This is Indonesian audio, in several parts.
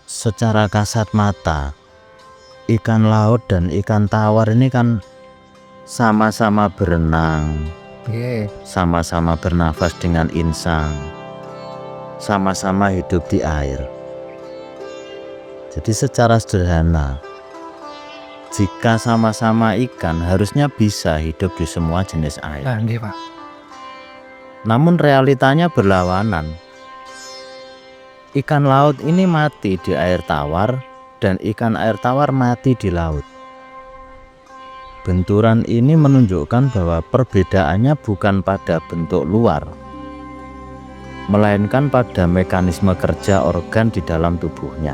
secara kasat mata ikan laut dan ikan tawar ini kan sama-sama berenang, sama-sama bernafas dengan insang, sama-sama hidup di air. Jadi secara sederhana, jika sama-sama ikan harusnya bisa hidup di semua jenis air. Namun realitanya berlawanan. Ikan laut ini mati di air tawar dan ikan air tawar mati di laut. Benturan ini menunjukkan bahwa perbedaannya bukan pada bentuk luar, melainkan pada mekanisme kerja organ di dalam tubuhnya.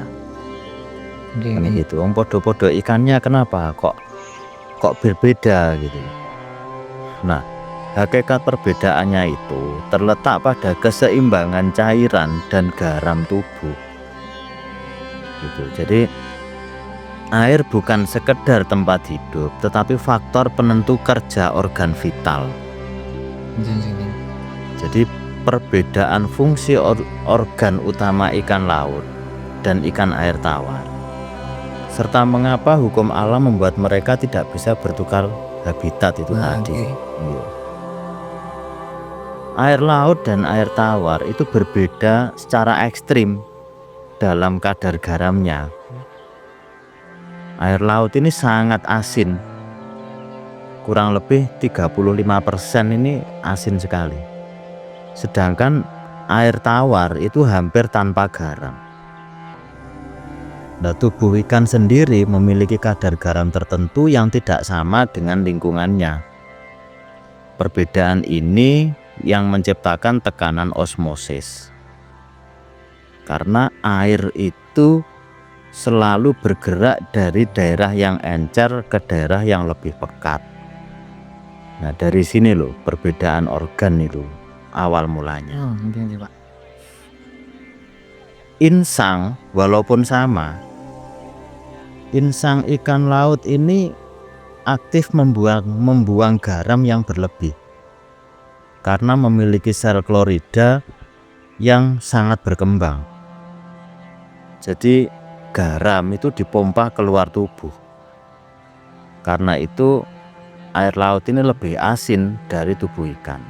Gitu. Podo-podo ikannya kenapa kok berbeda gitu. Nah, hakikat perbedaannya itu terletak pada keseimbangan cairan dan garam tubuh. Gitu. Jadi air bukan sekedar tempat hidup, tetapi faktor penentu kerja organ vital. Jadi perbedaan fungsi organ utama ikan laut dan ikan air tawar, serta mengapa hukum alam membuat mereka tidak bisa bertukar habitat itu tadi. Air laut dan air tawar itu berbeda secara ekstrim dalam kadar garamnya. Air laut ini sangat asin, kurang lebih 35% ini asin sekali. Sedangkan air tawar itu hampir tanpa garam. Nah, tubuh ikan sendiri memiliki kadar garam tertentu yang tidak sama dengan lingkungannya. Perbedaan ini yang menciptakan tekanan osmosis. Karena air itu selalu bergerak dari daerah yang encer ke daerah yang lebih pekat. Nah, dari sini loh perbedaan organ itu awal mulanya. Insang walaupun sama, insang ikan laut ini aktif membuang garam yang berlebih karena memiliki sel klorida yang sangat berkembang. Jadi garam itu dipompa keluar tubuh. Karena itu air laut ini lebih asin dari tubuh ikan.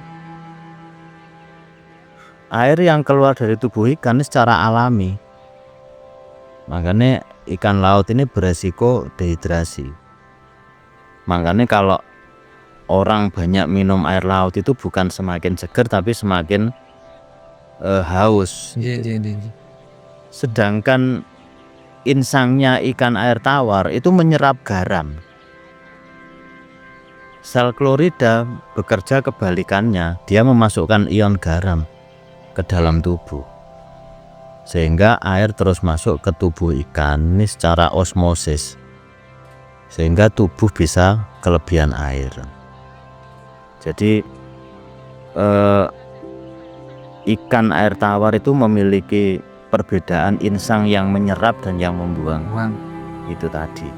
Air yang keluar dari tubuh ikan secara alami. Makanya ikan laut ini beresiko dehidrasi. Makanya kalau orang banyak minum air laut itu bukan semakin seger tapi semakin haus. Sedangkan insangnya ikan air tawar itu menyerap garam. Sel klorida bekerja kebalikannya, dia memasukkan ion garam ke dalam tubuh, sehingga air terus masuk ke tubuh ikan ini secara osmosis, sehingga tubuh bisa kelebihan air. Jadi ikan air tawar itu memiliki perbedaan insang yang menyerap dan yang membuang. Itu tadi.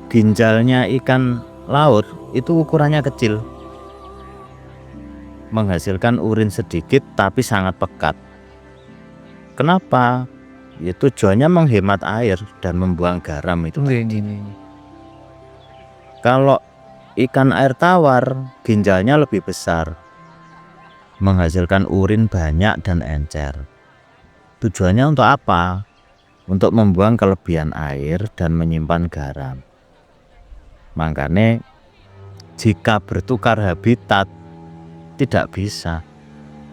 Ginjalnya ikan laut itu ukurannya kecil, menghasilkan urin sedikit tapi sangat pekat. Kenapa? Ya, tujuannya menghemat air dan membuang garam itu. Kalau ikan air tawar ginjalnya lebih besar, menghasilkan urin banyak dan encer. Tujuannya untuk apa? Untuk membuang kelebihan air dan menyimpan garam. Makanya jika bertukar habitat tidak bisa,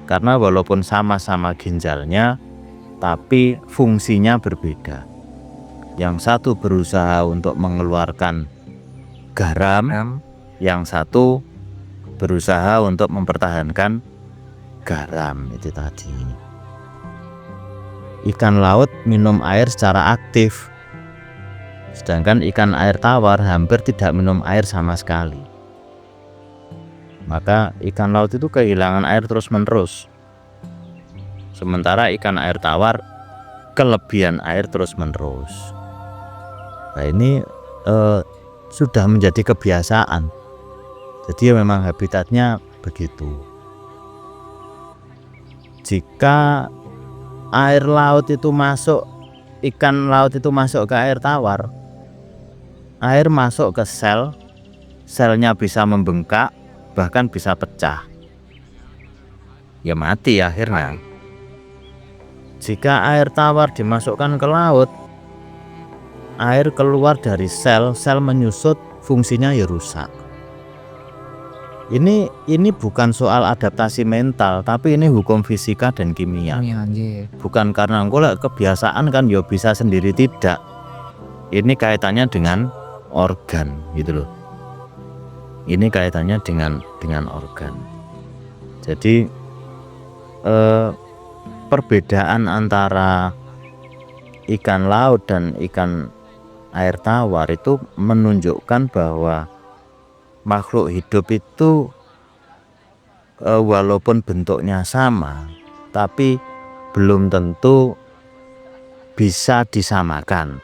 karena walaupun sama-sama ginjalnya tapi fungsinya berbeda. Yang satu berusaha untuk mengeluarkan garam, yang satu berusaha untuk mempertahankan garam itu tadi. Ikan laut minum air secara aktif, sedangkan ikan air tawar hampir tidak minum air sama sekali. Maka ikan laut itu kehilangan air terus-menerus, sementara ikan air tawar kelebihan air terus-menerus. Nah, ini sudah menjadi kebiasaan. Jadi memang habitatnya begitu. Jika air laut itu masuk, ikan laut itu masuk ke air tawar, air masuk ke sel, selnya bisa membengkak, bahkan bisa pecah, ya mati akhirnya. Jika air tawar dimasukkan ke laut, air keluar dari sel, sel menyusut, fungsinya ya rusak. Ini bukan soal adaptasi mental, tapi ini hukum fisika dan kimia. Bukan karena engkau kebiasaan kan ya bisa sendiri, tidak. Ini kaitannya dengan organ gitu loh. Ini kaitannya dengan organ. Jadi perbedaan antara ikan laut dan ikan air tawar itu menunjukkan bahwa makhluk hidup itu walaupun bentuknya sama, tapi belum tentu bisa disamakan.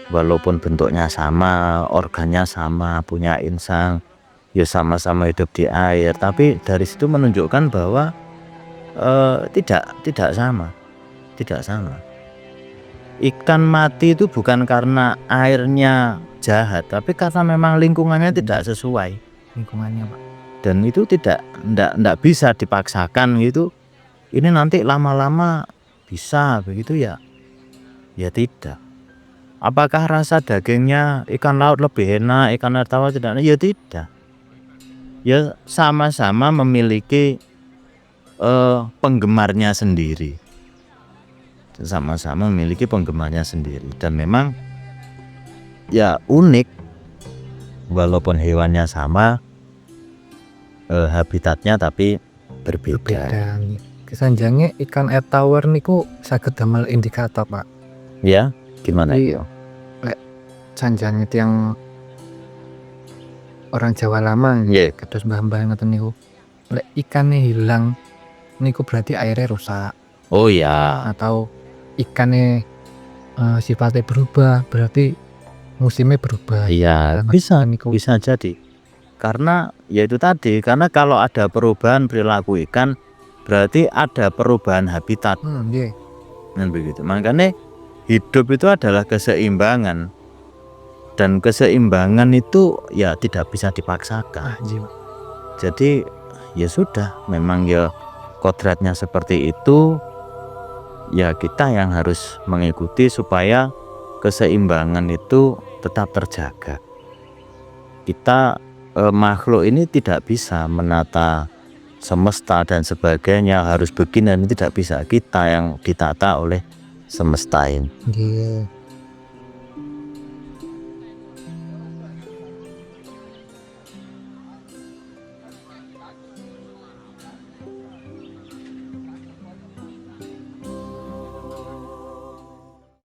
Walaupun bentuknya sama, organnya sama, punya insang, ya sama-sama hidup di air, tapi dari situ menunjukkan bahwa tidak sama. Ikan mati itu bukan karena airnya jahat, tapi karena memang lingkungannya tidak sesuai lingkungannya, Pak. Dan itu tidak bisa dipaksakan gitu. Ini nanti lama-lama bisa begitu ya? Ya tidak. Apakah rasa dagingnya ikan laut lebih enak, ikan air tawar tidak? Ya tidak. Ya sama-sama memiliki penggemarnya sendiri. Sama-sama memiliki penggemarnya sendiri, dan memang ya unik. Walaupun hewannya sama, habitatnya tapi berbeda. Kesanjange ikan air tawar niku saged damel indikator, Pak. Ya, gimana? Iya. Lek sanjange yang orang Jawa lama, kados mbah-mbah ngoten niku. Lek ikannya hilang niku berarti airnya rusak. Oh ya. Atau ikannya sifatnya berubah, berarti musimnya berubah. Iya, bisa jadi. Karena ya itu tadi, karena kalau ada perubahan perilaku ikan, berarti ada perubahan habitat. Dan begitu. Makanya hidup itu adalah keseimbangan, dan keseimbangan itu ya tidak bisa dipaksakan. Jadi ya sudah, memang ya kodratnya seperti itu. Ya kita yang harus mengikuti supaya keseimbangan itu tetap terjaga. Kita makhluk ini tidak bisa menata semesta dan sebagainya, harus begini, dan tidak bisa. Kita yang ditata oleh semesta ini.